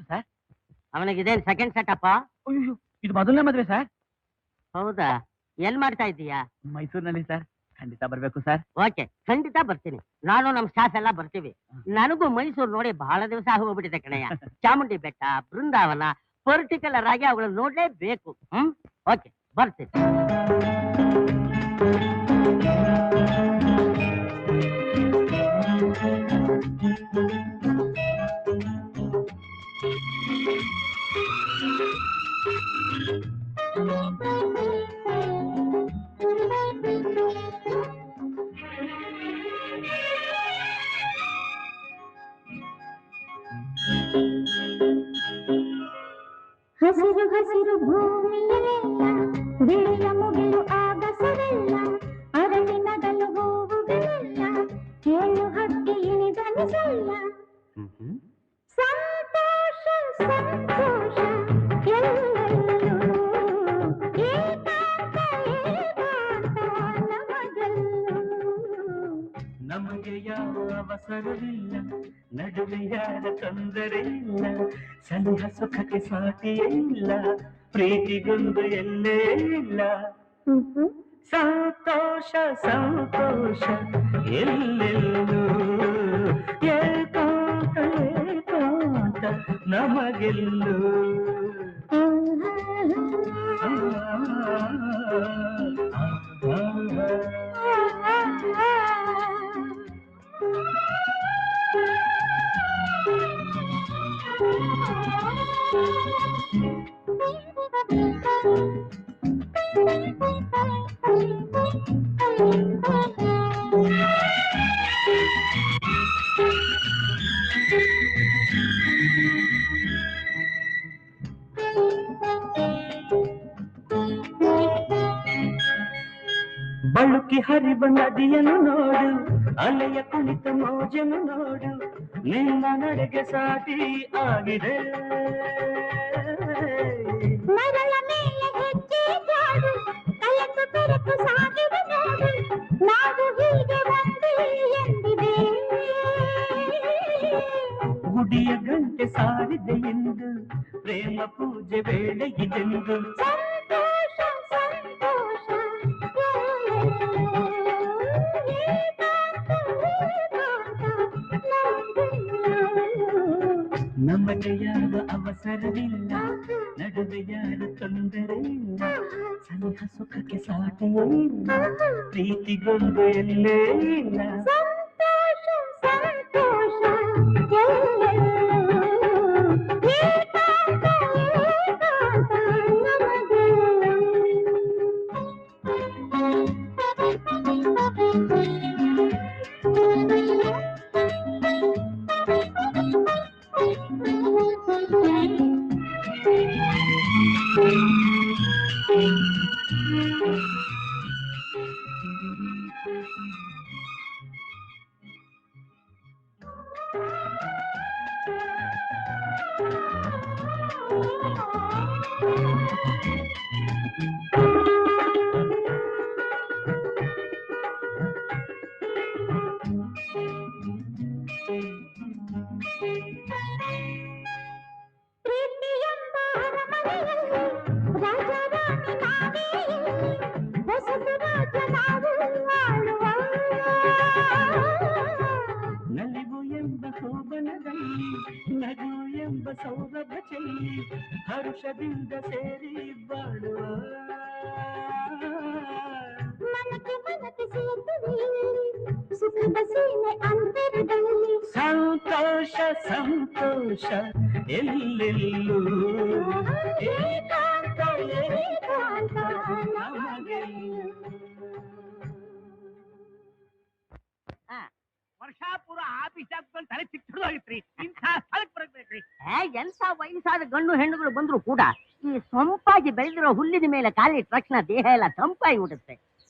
Sir. ಅವನಿಗೆ ಇದೇನು second ಸೆಟಪ್ಪ? ಅಯ್ಯೋ, ಇದು ಮೊದಲನೇ ಮದುವೆ ಸರ್. ಹೌದಾ? ಎಲ್ಲಿ ಮಾಡ್ತಾ ಇದ್ದೀಯಾ? ಮೈಸೂರಿನಲ್ಲಿ ಸರ್. ಖಂಡಿತ ಬರ್ಬೇಕು ಸರ್. ಓಕೆ, ಖಂಡಿತ ಬರ್ತೀನಿ. ನಾನು ನಮ್ಮ ಸ್ಟಾಫ್ ಎಲ್ಲ ಬರ್ತೀವಿ. ನನಗೂ ಮೈಸೂರು ನೋಡಿ ಬಹಳ ದಿವಸ ಹೋಗ್ಬಿಟ್ಟಿದೆ ಕಣಯ್ಯ. ಚಾಮುಂಡಿ ಬೆಟ್ಟ, ಬೃಂದಾವನ, ಪರ್ಟಿಕ್ಯುಲರ್ ಆಗಿ ಅವುಗಳನ್ನ ನೋಡ್ಲೇಬೇಕು. ಓಕೆ, ಬರ್ತೀನಿ. ಹಸಿರು ಹಸಿರು ಭೂಮಿಯೆಲ್ಲ, ಬಿಳಿಯ ಮುಗಿಲು ಆಗಸವೆಲ್ಲ, ಅರಳಿನಗಲು ಹೂವುಗಳೆಲ್ಲ, ಕೇಳು ಹಕ್ಕಿ ಇಳಿದನಿಸಲ್ಲ. ಸಂತೋಷ ಸಂತೋಷ ಎಲ್ಲೆಲ್ಲೂ, ಏಕಾಂತ ಏಕಾಂತ ನಮಗೆಲ್ಲೂ. ನಮಗೆ ಯಾವ ಅವಸರವಿಲ್ಲ, ನಡುವೆ ಯಾರ ತೊಂದರೆ ಇಲ್ಲ, ಸನಿಹ ಸುಖಕ್ಕೆ ಸಾಟಿಯೇ ಇಲ್ಲ, ಪ್ರೀತಿಗೊಂದು ಎಲ್ಲೇ ಇಲ್ಲ. ಸಂತೋಷ ಸಂತೋಷ ಎಲ್ಲೆಲ್ಲೂ, ಏಕಾಂತ ಏಕಾಂತ ನಮಗೆಲ್ಲೂ. ಬಳುಕಿ ಹರಿವ ನದಿಯನ್ನು ನೋಡು, ಅಲೆಯ ಕುಣಿತ ಮೋಜನ್ನು ನೋಡು, ನಿನ್ನ ನಡೆಗೆ ಸಾಟಿ ಆಗಿದೆ. ಮರಳ ಮೇಲೆ ಹೆಜ್ಜೆ ಜಾಡು, ಕಲಕು ಬೆರಕು ಸಾಗಿದೆ ನೋಡು, ನಾವು ಹೀಗೆ ಒಂದೇ ಎಂದಿದೆ. ಗುಡಿಯ ಗಂಟೆ ಸಾರಿದೆ ಎಂದು, ಪ್ರೇಮ ಪೂಜೆ ವೇಳೆ ಇದೆಂದು. ಸಂತೋಷ ಸಂತೋಷ ನಮಗೆ ಯಾವ ಅವಸರವಿಲ್ಲ, ನಡುವೆ ಯಾರ ತೊಂದರೆ ಇಲ್ಲ, ಸನಿಹ ಸುಖಕ್ಕೆ ಸಾಟಿಯೇ ಇಲ್ಲ, ಪ್ರೀತಿಗೊಂದು ಎಲ್ಲೇ ಇಲ್ಲ. ಸಂತೋಷ ಸಂತೋಷ ಎಲ್ಲೆಲ್ಲೂ, ಏಕಾಂತ ಏಕಾಂತ ನಲಿವು ಎಂಬ ಸೋಬನದಲ್ಲಿ, ನಗು ಎಂಬ ಸೌರಭ ಚೆಲ್ಲಿ, ಹರುಷದಿಂದ ಸೇರಿ ಬಾಳುವ. ಮನಕ್ಕೆ ಮನಕ್ಕೆ ಸೇತುವೆಯಲ್ಲಿ, ಸುಖದ ಸೀಮೆ ಅಂತರದಲ್ಲಿ. ಸಂತೋಷ ಸಂತೋಷ ಎಲ್ಲೆಲ್ಲೂ, ಏಕಾಂತ ಏಕಾಂತ ನಮಗೆಲ್ಲೂ. ವರ್ಷಾಪುರ ಆಫೀಸ್ ಹಾಕ್ಕೊಂಡು ತಲೆ ಚಿಕ್ಕದಾಗಿತ್ರಿ, ಇಂಥ ಸ್ಥಳಕ್ಕೆ ಬರಬೇಕ್ರಿ. ಎಂತ ವಯಸ್ಸಾದ ಗಂಡು ಹೆಣ್ಣುಗಳು ಬಂದ್ರು ಕೂಡ ಈ ಸೊಂಪಾಗಿ ಬೆಳೆದಿರೋ ಹುಲ್ಲಿನ ಮೇಲೆ ಕಾಲಿಟ್ಟ ತಕ್ಷಣ ದೇಹ ಎಲ್ಲ ತಂಪಾಗಿ ಬಿಡುತ್ತೆ.